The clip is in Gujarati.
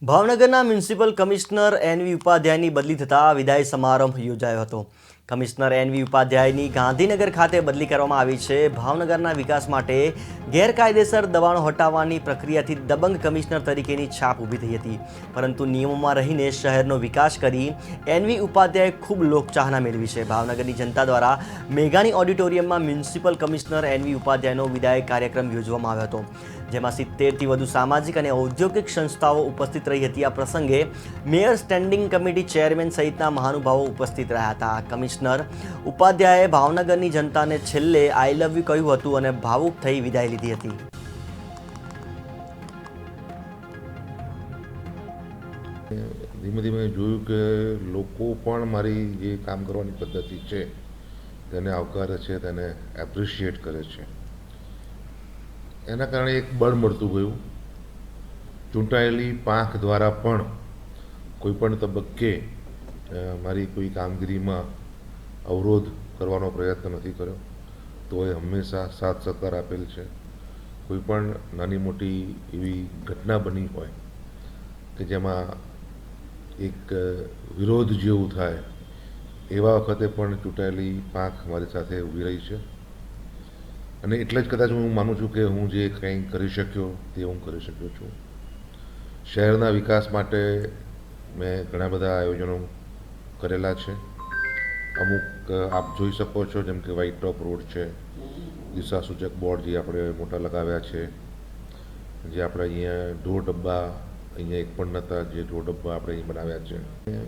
ભાવનગરના મ્યુનિસિપલ કમિશનર એનવી ઉપાધ્યાયની બદલી થતાં વિદાય સમારંભ યોજાયો હતો. કમિશનર એનવી ઉપાધ્યાયની ગાંધીનગર ખાતે બદલી કરવામાં આવી છે. ભાવનગરના વિકાસ માટે ગેરકાયદેસર દબાણો હટાવવાની પ્રક્રિયાથી દબંગ કમિશનર તરીકેની છાપ ઊભી થઈ હતી. પરંતુ નિયમોમાં રહીને શહેરનો વિકાસ કરી એનવી ઉપાધ્યાય ખૂબ લોકચાહના મેળવી છે. ભાવનગરની જનતા દ્વારા મેઘાણી ઓડિટોરિયમમાં મ્યુનિસિપલ કમિશનર એનવી ઉપાધ્યાયનો વિદાય કાર્યક્રમ યોજવામાં આવ્યો હતો, જેમાં 70થી વધુ સામાજિક અને ઔદ્યોગિક સંસ્થાઓ ઉપસ્થિત રહી હતી. આ પ્રસંગે મેયર, સ્ટેન્ડિંગ કમિટી ચેરમેન સહિતના મહાનુભાવો ઉપસ્થિત રહ્યા હતા. કમિશનર ઉપાધ્યાયે ભાવનગરની જનતાને છેલ્લે આઈ લવ યુ કહ્યું હતું અને ભાવુક થઈ વિદાય લીધી હતી. ધીમે ધીમે જોયું કે લોકો પણ મારી જે કામ કરવાની પદ્ધતિ છે તેને આવકારે છે, તેને એપ્રિશિએટ કરે છે. એના કારણે એક બળ મળતું ગયું. ચૂંટાયેલી પાંખ દ્વારા પણ કોઈ પણ તબક્કે મારી કોઈ કામગીરીમાં અવરોધ કરવાનો પ્રયત્ન નથી કર્યો. તો એ હંમેશા સાથ સહકાર આપેલ છે. કોઈ પણ નાની મોટી એવી ઘટના બની હોય કે જેમાં એક વિરોધ જેવું થાય, એવા વખતે પણ ચૂંટાયેલી પાંખ મારી સાથે ઊભી રહી છે. અને એટલે જ કદાચ હું માનું છું કે હું જે કંઈ કરી શક્યો તે હું કરી શક્યો છું. શહેરના વિકાસ માટે મેં ઘણા બધા આયોજનો કરેલા છે. અમુક આપ જોઈ શકો છો, જેમ કે વ્હાઇટ ટોપ રોડ છે, દિશા સૂચક બોર્ડ જે આપણે મોટા લગાવ્યા છે, જે આપણે અહીંયા ઢોર ડબ્બા અહીંયા એક પણ નહોતા, જે ઢોર ડબ્બા આપણે અહીં બનાવ્યા છે.